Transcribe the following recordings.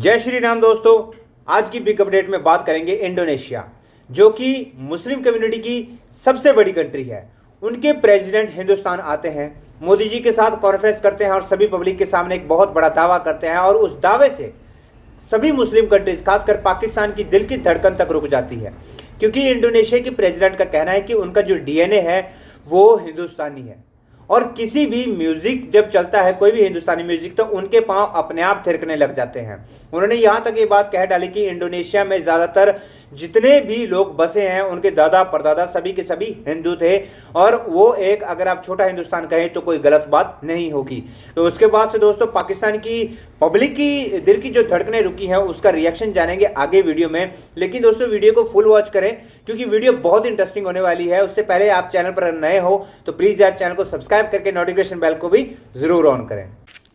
जय श्री राम दोस्तों। आज की बिग अपडेट में बात करेंगे इंडोनेशिया, जो कि मुस्लिम कम्युनिटी की सबसे बड़ी कंट्री है। उनके प्रेसिडेंट हिंदुस्तान आते हैं, मोदी जी के साथ कॉन्फ्रेंस करते हैं और सभी पब्लिक के सामने एक बहुत बड़ा दावा करते हैं, और उस दावे से सभी मुस्लिम कंट्रीज खासकर पाकिस्तान की दिल की धड़कन तक रुक जाती है, क्योंकि इंडोनेशिया के प्रेसिडेंट का कहना है कि उनका जो डीएनए है वो हिंदुस्तानी है। और किसी भी म्यूजिक जब चलता है, कोई भी हिंदुस्तानी म्यूजिक, तो उनके पांव अपने आप थिरकने लग जाते हैं। उन्होंने यहां तक ये बात कह डाली कि इंडोनेशिया में ज्यादातर जितने भी लोग बसे हैं उनके दादा परदादा सभी के सभी हिंदू थे, और वो एक, अगर आप छोटा हिंदुस्तान कहें तो कोई गलत बात नहीं होगी। तो उसके बाद से दोस्तों पाकिस्तान की पब्लिक की दिल की जो धड़कनें रुकी हैं उसका रिएक्शन जानेंगे आगे वीडियो में। लेकिन दोस्तों वीडियो को फुल वॉच करें, क्योंकि वीडियो बहुत इंटरेस्टिंग होने वाली है। उससे पहले आप चैनल पर नए हो तो प्लीज यार चैनल को सब्सक्राइब करके नोटिफिकेशन बेल को भी जरूर ऑन करें।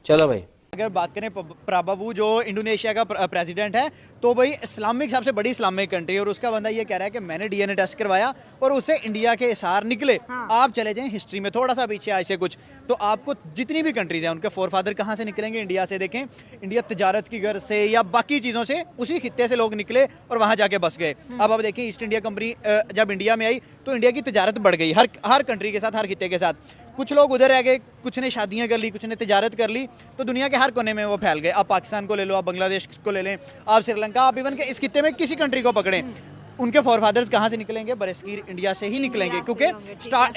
चलो भाई, अगर बात करें प्राबवू जो इंडोनेशिया का प्रेसिडेंट है, तो भाई इस्लामिक सबसे बड़ी इस्लामिक कंट्री है, और उसका बंदा ये कह रहा है कि मैंने डीएनए टेस्ट करवाया और उससे इंडिया के इशार निकले। हाँ। आप चले जाएं हिस्ट्री में थोड़ा सा पीछे ऐसे कुछ, तो आपको जितनी भी कंट्रीज हैं उनके फोरफादर कहाँ से निकलेंगे? इंडिया से। देखें, इंडिया तजारत की गर्ज से या बाकी चीज़ों से उसी खित्ते से लोग निकले और वहाँ जाके बस गए। अब देखें, ईस्ट इंडिया कंपनी जब इंडिया में आई तो इंडिया की तजारत बढ़ गई, हर कंट्री के साथ, हर खित्ते के साथ। कुछ लोग उधर रह गए, कुछ ने शादियां कर ली, कुछ ने तिजारत कर ली, तो दुनिया के हर कोने में वो फैल गए। आप पाकिस्तान को ले लो, आप बांग्लादेश को ले लें, आप श्रीलंका, आप इवन के इस खित्ते में किसी कंट्री को पकड़ें, उनके फोरफादर्स कहाँ से निकलेंगे? बरसगीर इंडिया से ही निकलेंगे, क्योंकि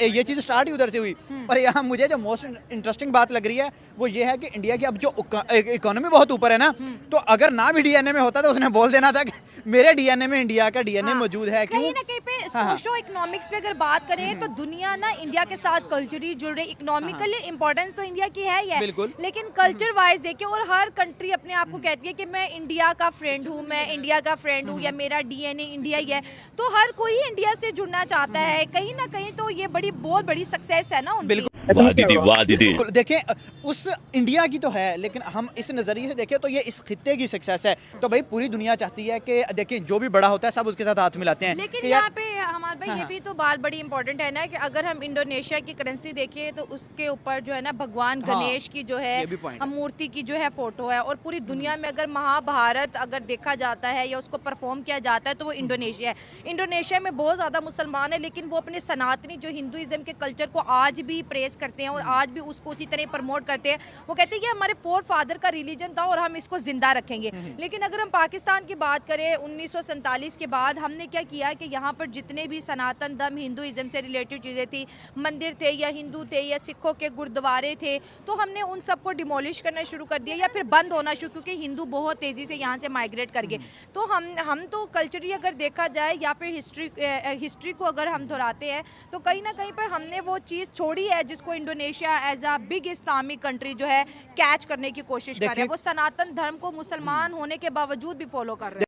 ये चीज़ स्टार्ट ही उधर से हुई। पर यहाँ मुझे जो मोस्ट इंटरेस्टिंग बात लग रही है वो ये है कि इंडिया की अब जो इकोनॉमी बहुत ऊपर है ना, तो अगर ना भी डीएनए में होता तो उसने बोल देना था कि मेरे डीएनए में इंडिया का डीएनए मौजूद है। कहीं ना कहीं पे सोशो इकोनॉमिक्स पे अगर बात करें तो दुनिया ना इंडिया के साथ कल्चरली जुड़ रही, इकोनॉमिकली इंपॉर्टेंस तो इंडिया की है ही है, लेकिन कल्चर वाइज देखिए, और हर कंट्री अपने आप को कहती है कि मैं इंडिया का फ्रेंड हूँ, मैं इंडिया का फ्रेंड हूँ, या मेरा डीएनए इंडिया ही है। तो हर कोई इंडिया से जुड़ना चाहता है कहीं ना कहीं, तो ये बहुत बड़ी सक्सेस है ना उनकी। वाह दीदी। देखें, उस इंडिया की तो है, लेकिन हम इस नज़रिए से देखें तो ये इस खित्ते की सक्सेस है। तो भाई पूरी दुनिया चाहती है कि देखें जो भी बड़ा होता है सब उसके साथ हाथ मिलाते हैं। लेकिन यहाँ पे हमारे भाई ये भी तो बात बड़ी इंपॉर्टेंट है ना, कि अगर हम इंडोनेशिया की करेंसी देखिए तो उसके ऊपर जो है ना भगवान गणेश की जो है मूर्ति की जो है फोटो है, और पूरी दुनिया में अगर महाभारत अगर देखा जाता है या उसको परफॉर्म किया जाता है तो वो इंडोनेशिया है। इंडोनेशिया में बहुत ज़्यादा मुसलमान है, लेकिन वो अपने सनातनी जो हिंदुइज्म के कल्चर को आज भी प्रेस करते हैं और आज भी उसको उसी तरह प्रमोट करते हैं। वो कहते हैं कि हमारे फोर फादर का रिलीजन था और हम इसको जिंदा रखेंगे। लेकिन अगर हम पाकिस्तान की बात करें, 1947 के बाद हमने क्या किया कि यहाँ पर जितने भी सनातन धर्म हिंदुइज्म से रिलेटेड चीज़ें थी, मंदिर थे या हिंदू थे या सिखों के गुरुद्वारे थे, तो हमने उन सबको डिमोलिश करना शुरू कर दिया या फिर बंद होना शुरू, क्योंकि हिंदू बहुत तेज़ी से यहाँ से माइग्रेट कर गए। तो हम तो कल्चरली अगर देखा जाए या फिर हिस्ट्री को अगर हम दोहराते हैं तो कहीं ना कहीं पर हमने वो चीज़ छोड़ी है जिसको Indonesia as a big Islamic country जो है कैच करने की कोशिश कर रहे हैं। वो सनातन धर्म को मुसलमान होने के बावजूद भी फॉलो कर रहे हैं।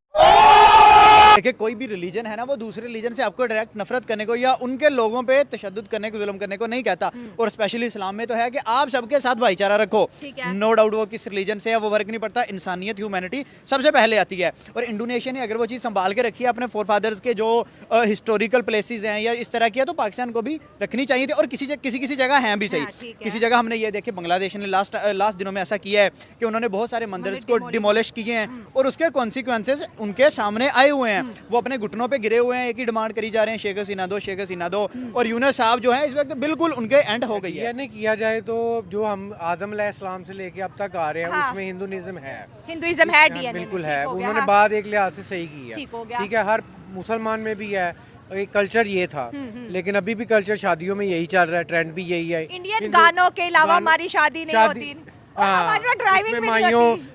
देखिए, कोई भी रिलीजन है ना, वो दूसरे रिलीजन से आपको डायरेक्ट नफरत करने को या उनके लोगों पे तशद्दुद करने को, जुल्म करने को नहीं कहता। और स्पेशली इस्लाम में तो है कि आप सबके साथ भाईचारा रखो। नो डाउट वो किस रिलीजन से है वो वर्क नहीं पड़ता, इंसानियत, ह्यूमैनिटी सबसे पहले आती है। और इंडोनेशिया ने अगर वो चीज़ संभाल के रखी है, अपने फोरफादर्स के जो हिस्टोरिकल प्लेसेस हैं या इस तरह की है, तो पाकिस्तान को भी रखनी चाहिए थी। और किसी जगह हैं भी सही, किसी जगह हमने ये देखे बांग्लादेश ने लास्ट दिनों में ऐसा किया है कि उन्होंने बहुत सारे मंदिर को डिमोलिश किए हैं और उसके कॉन्सिक्वेंसेज उनके सामने आए हुए हैं। वो अपने घुटनों पे गिरे हुए हैं, एक ही डिमांड करी जा रहे हैं, शेख हसीना दो, शेख हसीना दो। और यूनुस साहब जो है इस वक्त बिल्कुल उनके एंड हो गई है। नहीं किया जाए तो जो हम आदम अलैहिस्सलाम से लेके अब तक आ रहे हैं, उसमें हिंदुइज्म है, बिल्कुल है। उन्होंने बात एक लिहाज से सही की है, ठीक है। हर मुसलमान में भी है, एक कल्चर ये था, लेकिन अभी भी कल्चर शादियों में यही चल रहा है, ट्रेंड भी यही है। इंडियन गानों के अलावा हमारी शादी नहीं होती।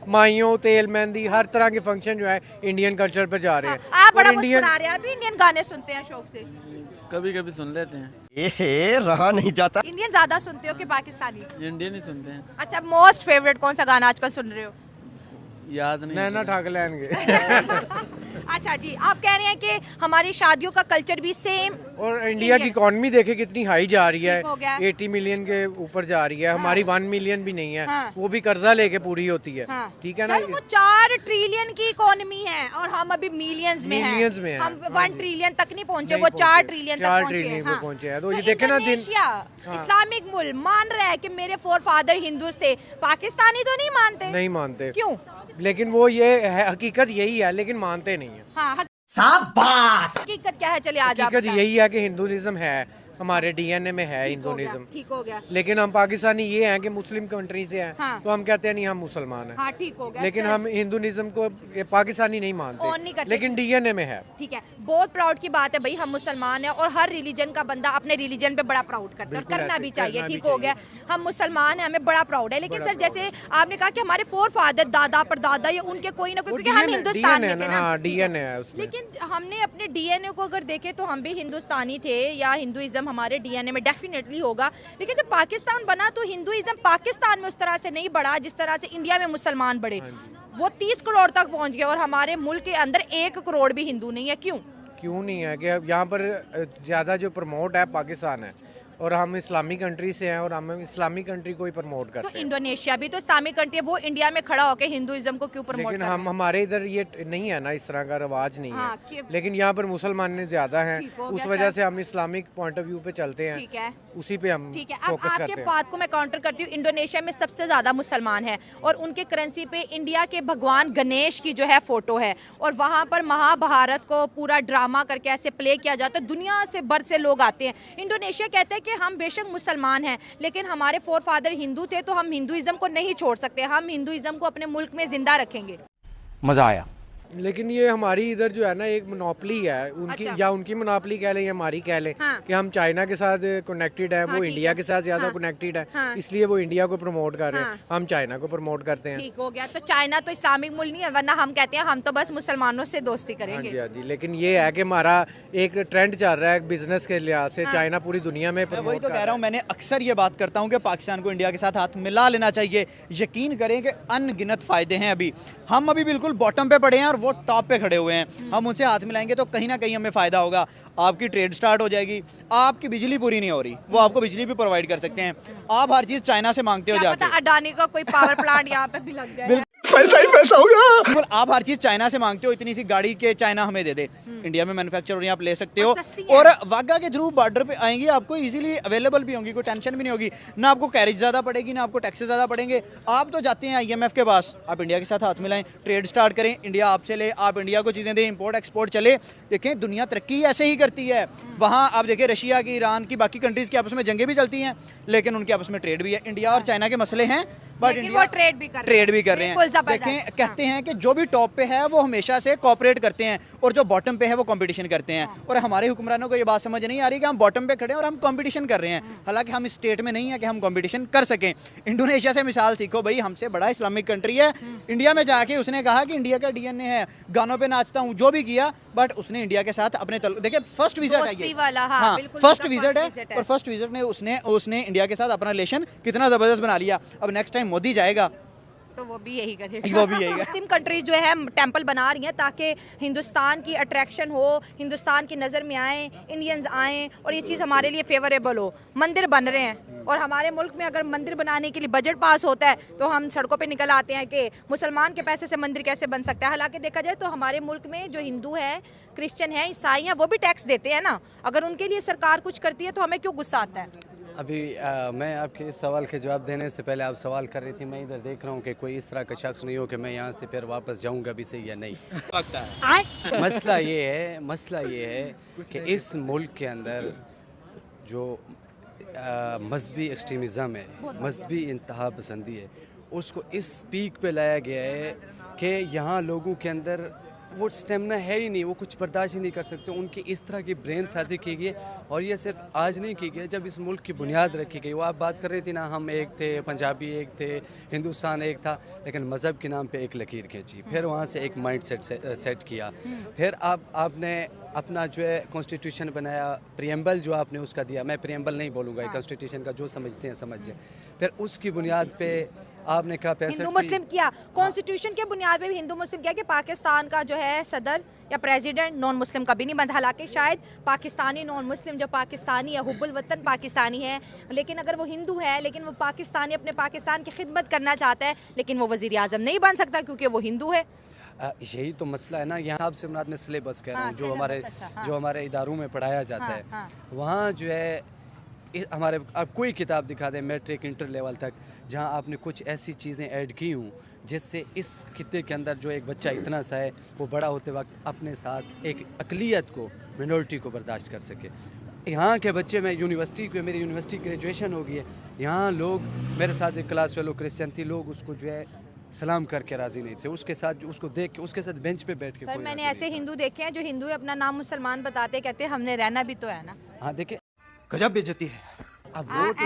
माइयों, तेल, मेहंदी, हर तरह के फंक्शन जो है इंडियन कल्चर पर जा रहे हैं। आप बड़ा मुस्कुरा रहे हैं, अभी इंडियन गाने सुनते हैं शौक से? कभी कभी सुन लेते हैं। रहा नहीं जाता। इंडियन ज्यादा सुनते हो कि पाकिस्तानी? इंडियन ही सुनते हैं। अच्छा, मोस्ट फेवरेट कौन सा गाना आजकल सुन रहे हो? याद नहीं। नैना ठाकुर के। अच्छा जी, आप कह रहे हैं कि हमारी शादियों का कल्चर भी सेम, और इंडिया की इकॉनमी देखे कितनी हाई जा रही है, 80 मिलियन के ऊपर जा रही है। हमारी 1 मिलियन भी नहीं है, वो भी कर्जा लेके पूरी होती है, ठीक है ना। वो 4 ट्रिलियन की इकोनॉमी है और हम अभी मिलियंस में हैं। हम 1 ट्रिलियन तक नहीं पहुंचे, वो 4 ट्रिलियन तक पहुंचे हैं। तो ये देखे ना, इस्लामिक मुल्क मान रहा है कि मेरे फोर फादर हिंदूज थे, पाकिस्तानी तो नहीं मानते। नहीं मानते। क्यों? लेकिन वो ये है, हकीकत यही है, लेकिन मानते नहीं है। हाँ, शाबाश। हकीकत क्या है? चलिए आज आप हकीकत यही है कि हिंदुइज्म है, हमारे डीएनए में है हिंदुइज्म। ठीक हो गया। लेकिन हम पाकिस्तानी ये हैं कि मुस्लिम कंट्री से हैं, हाँ। तो हम कहते हैं नहीं हम मुसलमान हैं। हाँ, ठीक हो गया। लेकिन हम हिंदुइज्म को ये पाकिस्तानी नहीं और नहीं मानते, करते। लेकिन डीएनए में है। ठीक है, बहुत प्राउड की बात है भाई, हम मुसलमान हैं और हर रिलीजन का बंदा अपने रिलीजन पे बड़ा प्राउड करता है और बिल्कुल करना ऐसे, भी चाहिए। करना भी ठीक हो गया, हम मुसलमान हैं, हमें बड़ा प्राउड है। लेकिन सर जैसे आपने कहा कि हमारे फोर फादर, दादा परदादा, ये उनके कोई ना कोई, क्योंकि हम हिंदुस्तान में थे ना। हाँ, डीएनए है उसमें। लेकिन हमने अपने डीएनए को अगर देखे तो हम भी हिंदुस्तानी थे, या हिंदुइज्म हमारे डीएनए में डेफिनेटली होगा। लेकिन जब पाकिस्तान बना तो हिंदुइज्म पाकिस्तान में उस तरह से नहीं बढ़ा जिस तरह से इंडिया में मुसलमान बढ़े। वो 30 करोड़ तक पहुंच गया और हमारे मुल्क के अंदर 1 करोड़ भी हिंदू नहीं है। क्यों नहीं है कि यहाँ पर ज़्यादा जो प्रमोट है पाकिस्तान है, और हम इस्लामी कंट्री से हैं और हम इस्लामी कंट्री को ही प्रमोट तो करते हैं। इंडोनेशिया भी तो इस्लामिक कंट्री है, वो इंडिया में खड़ा होकर हिंदुइज्म को क्यों प्रमोट लेकिन हम हमारे इधर ये नहीं है ना, इस तरह का रवाज नहीं हाँ, है। लेकिन यहाँ पर मुसलमान ज्यादा हैं, ठीक हो उस गया वजह सर। से हम इस्लामिक पॉइंट ऑफ व्यू पे चलते हैं। ठीक है, उसी पे हम ठीक है। अब फोकस आपके करते हैं। बात को मैं काउंटर करती हूँ। इंडोनेशिया में सबसे ज्यादा मुसलमान है और उनके करेंसी पे इंडिया के भगवान गणेश की जो है फोटो है, और वहाँ पर महाभारत को पूरा ड्रामा करके ऐसे प्ले किया जाता है। दुनिया से भर से लोग आते हैं। इंडोनेशिया कहते हैं कि हम बेशक मुसलमान हैं, लेकिन हमारे फोर फादर हिंदू थे, तो हम हिंदुइज्म को नहीं छोड़ सकते। हम हिंदुइज्म को अपने मुल्क में जिंदा रखेंगे। मजा आया। लेकिन ये हमारी इधर जो है ना एक मोनोपली है उनकी, अच्छा। या उनकी मोनोपली कह लें या हमारी कह लें, हाँ। कि हम चाइना के साथ कनेक्टेड है, हाँ, वो ठीक इंडिया है। के साथ ज्यादा हाँ। कनेक्टेड है, हाँ। इसलिए वो इंडिया को प्रमोट कर रहे हैं, हाँ। हम चाइना को प्रमोट करते हैं। ठीक हो गया। तो चाइना तो इस्लामिक मुल्क नहीं है, वरना हम कहते हैं हम तो बस मुसलमानों से दोस्ती हाँ करेंगे। जी, हाँ जी। लेकिन ये है कि हमारा एक ट्रेंड चल रहा है बिजनेस के लिहाज से, चाइना पूरी दुनिया में मैं वही प्रमोट तो कह रहा हूँ, मैंने अक्सर ये बात करता हूँ कि पाकिस्तान को इंडिया के साथ हाथ मिला लेना चाहिए। यकीन करें कि अनगिनत फ़ायदे हैं। हम अभी बिल्कुल बॉटम पे पड़े हैं और वो टॉप पे खड़े हुए हैं। हम उनसे हाथ मिलाएंगे तो कहीं ना कहीं हमें फ़ायदा होगा। आपकी ट्रेड स्टार्ट हो जाएगी। आपकी बिजली पूरी नहीं हो रही, वो आपको बिजली भी प्रोवाइड कर सकते हैं। आप हर चीज़ चाइना से मांगते हो क्या जाके, पता अडानी का कोई पावर प्लांट यहाँ पे भी लग जाए। पैसा ही पैसा होगा। बिल्कुल, आप हर चीज़ चाइना से मांगते हो, इतनी सी गाड़ी के चाइना हमें दे दे। इंडिया में मैन्युफैक्चर हो रही है, आप ले सकते हो, और सस्ती है। और वाघा के थ्रू बॉर्डर पे आएंगी, आपको इजीली अवेलेबल भी होंगी, कोई टेंशन भी नहीं होगी। ना आपको कैरेज ज़्यादा पड़ेगी, ना आपको टैक्सेस ज़्यादा पड़ेंगे। आप तो जाते हैं IMF के पास, आप इंडिया के साथ हाथ मिलाएं, ट्रेड स्टार्ट करें, इंडिया आपसे ले, आप इंडिया को चीज़ें दें, इंपोर्ट एक्सपोर्ट चले। देखें दुनिया तरक्की ऐसे ही करती है। वहाँ आप देखिए रशिया की, ईरान की, बाकी कंट्रीज़ की आपस में जंगें भी चलती हैं, लेकिन उनके आपस में ट्रेड भी है। इंडिया और चाइना के मसले हैं, बट लेकिन इंडिया वो ट्रेड भी कर रहे हैं। हैं। देखें, कहते हैं कि जो भी टॉप पे है वो हमेशा से कोऑपरेट करते हैं, और जो बॉटम पे है वो कंपटीशन करते हैं। और हमारे हुक्मरानों को ये बात समझ नहीं आ रही कि हम बॉटम पे खड़े हैं और हम कंपटीशन कर रहे हैं। हालांकि हम इस स्टेट में नहीं है कि हम कंपटीशन कर सकें। इंडोनेशिया से मिसाल सीखो भाई, हमसे बड़ा इस्लामिक कंट्री है। इंडिया में जाके उसने कहा कि इंडिया का DNA है, गानों पे नाचता हूँ, जो भी किया, बट उसने इंडिया के साथ अपने देखिए फर्स्ट विजिट है दोस्ती ये। वाला, हाँ, हाँ, बिल्कुल फर्स्ट उनका विजिट first है, visit है। और फर्स्ट विजिट ने उसने इंडिया के साथ अपना रिलेशन कितना ज़बरदस्त बना लिया। अब नेक्स्ट टाइम मोदी जाएगा तो वो भी यही करेगा। वो भी यही है। मुस्लिम कंट्रीज जो है टेंपल बना रही हैं ताकि हिंदुस्तान की अट्रैक्शन हो, हिंदुस्तान की नज़र में आए, इंडियंस आएँ और ये चीज़ हमारे लिए फेवरेबल हो। मंदिर बन रहे हैं, और हमारे मुल्क में अगर मंदिर बनाने के लिए बजट पास होता है तो हम सड़कों पे निकल आते हैं कि मुसलमान के पैसे से मंदिर कैसे बन सकता है। हालांकि देखा जाए तो हमारे मुल्क में जो हिंदू है, क्रिश्चियन है, ईसाई हैं, वो भी टैक्स देते हैं ना। अगर उनके लिए सरकार कुछ करती है तो हमें क्यों गुस्सा आता है? अभी मैं आपके इस सवाल के जवाब देने से पहले आप सवाल कर रही थी, मैं इधर देख रहा हूँ कि कोई इस तरह का शख्स नहीं हो कि मैं यहाँ से फिर वापस जाऊँगा भी सही या नहीं। मसला ये है कि इस मुल्क के अंदर जो मजहबी एक्सट्रीमिज़म है, मजहबी इंतहा पसंदी है, उसको इस पीक पे लाया गया है कि यहाँ लोगों के अंदर वो स्टेमिना है ही नहीं, वो कुछ बर्दाश्त ही नहीं कर सकते। उनकी इस तरह की ब्रेन साजी की गई, और ये सिर्फ आज नहीं की गई, जब इस मुल्क की बुनियाद रखी गई। वो आप बात कर रही थी ना, हम एक थे, पंजाबी एक थे, हिंदुस्तान एक था, लेकिन मज़हब के नाम पे एक लकीर खींची, फिर वहाँ से एक माइंड सेट किया, फिर आपने अपना जो है कॉन्स्टिट्यूशन बनाया, प्रियम्बल जो आपने उसका दिया, मैं प्रियम्बल नहीं बोलूँगा, कॉन्स्टिट्यूशन का जो समझते हैं समझिए, फिर उसकी बुनियाद पे आपने कहा हिंदू मुस्लिम किया, कॉन्स्टिट्यूशन के बुनियाद पे भी हिंदू मुस्लिम किया कि पाकिस्तान का जो है सदर या प्रेसिडेंट नॉन मुस्लिम कभी नहीं बन। हालांकि शायद पाकिस्तानी नॉन मुस्लिम जो पाकिस्तानी है, हुब्बुल वतन पाकिस्तानी है, लेकिन अगर वो हिंदू है लेकिन वो पाकिस्तानी अपने पाकिस्तान की खिदमत करना चाहता है, लेकिन वो वज़ीर आज़म नहीं बन सकता क्योंकि वो हिंदू है। यही तो मसला है ना। यहाँ आपसे मुराद में सिलेबस कह रहा हूँ, जो सिलेबस, अच्छा, हमारे इदारों में पढ़ाया जाता है, वहाँ जो है हमारे आप कोई किताब दिखा दें मैट्रिक इंटर लेवल तक जहाँ आपने कुछ ऐसी चीज़ें ऐड की हूँ जिससे इस खित्ते के अंदर जो एक बच्चा इतना सा है वो बड़ा होते वक्त अपने साथ एक अक़लियत को, मिनॉरिटी को बर्दाश्त कर सके। यहाँ के बच्चे, मैं यूनिवर्सिटी को, मेरी यूनिवर्सिटी ग्रेजुएशन हो गई है, यहाँ लोग मेरे साथ एक क्लास फेलो क्रिश्चियन थी, लोग उसको जो है सलाम करके राज़ी नहीं थे, उसके साथ उसको देख के उसके साथ बेंच पे बैठ के। सर मैंने ऐसे हिंदू देखे हैं जो हिंदू अपना नाम मुसलमान बताते, कहते हमने रहना भी तो है ना। हाँ देखिए, गजब बेइज्जती है। अब वो तो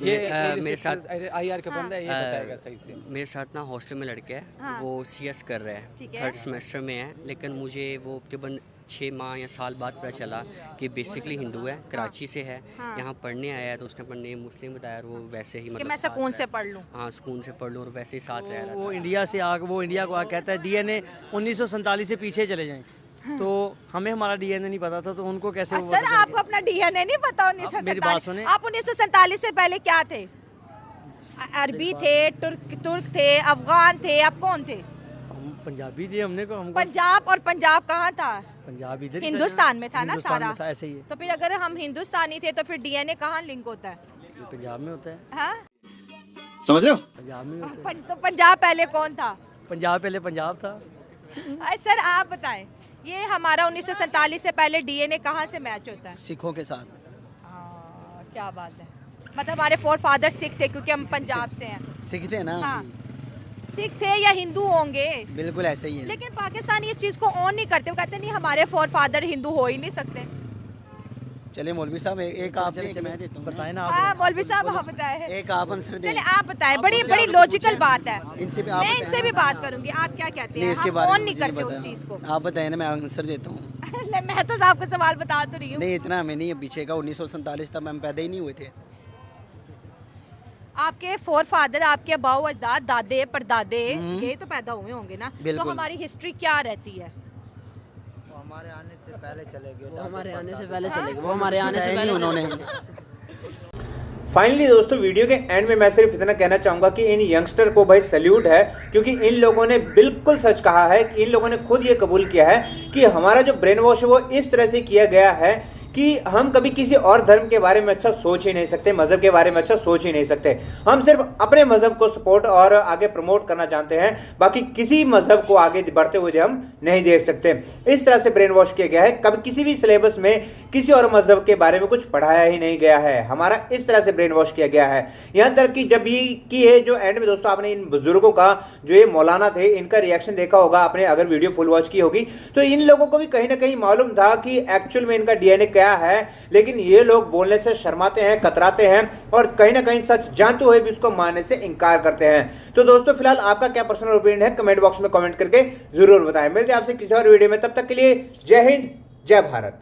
ये मेरे साथ IR का बंदा है, ये बताएगा सही से। मेरे साथ ना हॉस्टल में लड़के हैं, वो CS कर रहे हैं, 3rd सेमेस्टर में है, लेकिन मुझे वो तकरीबन 6 माह या साल बाद पता चला कि बेसिकली हिंदू है, कराची से है, यहाँ पढ़ने आया है, तो उसने अपना नेम मुस्लिम बताया और वो वैसे ही मतलब मैं सुकून से पढ़ लूँ। हाँ सुकून से पढ़ लूँ और वैसे ही साथ रह रहा था। वो इंडिया को आ कहता है DNA 1947 से पीछे चले जाएं, तो हमें हमारा DNA नहीं पता था, तो उनको कैसे सर आपको अपना DNA नहीं पता? 1947 आप 1947 से पहले क्या थे? अरबी थे, तुर्क थे, अफगान थे, आप कौन थे? हम पंजाबी थे, हमको पंजाब। और पंजाब कहाँ था? पंजाब इधर हिंदुस्तान में था ना सारा। था, ऐसे ही है। तो फिर अगर हम हिंदुस्तानी थे तो फिर DNA कहाँ लिंक होता है? पंजाब में होता है। हाँ समझ रहे हो? पंजाब में होता है। तो पंजाब पहले कौन था? पंजाब पहले पंजाब था। सर आप बताएं, ये हमारा 1947 से पहले DNA कहाँ से मैच होता है? सिखों के साथ। क्या बात है, मतलब हमारे फोर फादर सिख थे क्योंकि हम पंजाब से हैं। सिख थे ना? हाँ, सिख थे या हिंदू होंगे? बिल्कुल ऐसे ही है। लेकिन पाकिस्तानी इस चीज़ को ऑन नहीं करते, वो कहते नहीं हमारे फोर फादर हिंदू हो ही नहीं सकते। चले मौलवी साहब, एक आप मैं देता हूँ, बताएं ना आप। मौलवी साहब आप बताएं, एक आप आंसर दें। चले आप बताएं, बड़ी बड़ी लॉजिकल बात है। इनसे भी मैं इनसे भी बात करूंगी, आप क्या कहते हैं? इसके हम बारे ऑन में नहीं मुझे करते पता। उस चीज़ को। आप बताएं ना, मैं आंसर देता हूँ। मैं तो आपको सवाल बता तो रही हूँ। नहीं इतना हमें नहीं है, पीछे का 1947 तक हम पैदा ही नहीं हुए थे। आपके फोर फादर, आपके अबाऊ अजदाद, दादे परदादे, ये तो पैदा हुए होंगे ना, तो हमारी हिस्ट्री क्या रहती है? हमारे आने से पहले चले गए, वो हमारे आने से पहले चले गए, वो हमारे आने से पहले उन्होंने। फाइनली दोस्तों, वीडियो के एंड में मैं सिर्फ इतना कहना चाहूंगा कि इन यंगस्टर को भाई सैल्यूट है, क्योंकि इन लोगों ने बिल्कुल सच कहा है। इन लोगों ने खुद ये कबूल किया है कि हमारा जो ब्रेन वॉश है वो इस तरह से किया गया है कि हम कभी किसी और धर्म के बारे में अच्छा सोच ही नहीं सकते, मजहब के बारे में अच्छा सोच ही नहीं सकते। हम सिर्फ अपने मजहब को सपोर्ट और आगे प्रमोट करना जानते हैं, बाकी किसी मजहब को आगे बढ़ते हुए हम नहीं देख सकते। इस तरह से ब्रेन वॉश किया गया है। कभी किसी भी सिलेबस में किसी और मजहब के बारे में कुछ पढ़ाया ही नहीं गया है। हमारा इस तरह से ब्रेन वॉश किया गया है। यहां तक कि जब ये जो एंड में दोस्तों आपने इन बुजुर्गों का, जो ये मौलाना थे, इनका रिएक्शन देखा होगा आपने, अगर वीडियो फुल वॉच की होगी, तो इन लोगों को भी कहीं ना कहीं मालूम था कि एक्चुअल में इनका DNA क्या है, लेकिन ये लोग बोलने से शर्माते हैं, कतराते हैं और कहीं ना कहीं सच जानते हुए भी उसको मानने से इनकार करते हैं। तो दोस्तों फिलहाल आपका क्या पर्सनल ओपिनियन है, कमेंट बॉक्स में कमेंट करके जरूर बताएं। मिलते हैं आपसे किसी और वीडियो में, तब तक के लिए जय हिंद, जय भारत।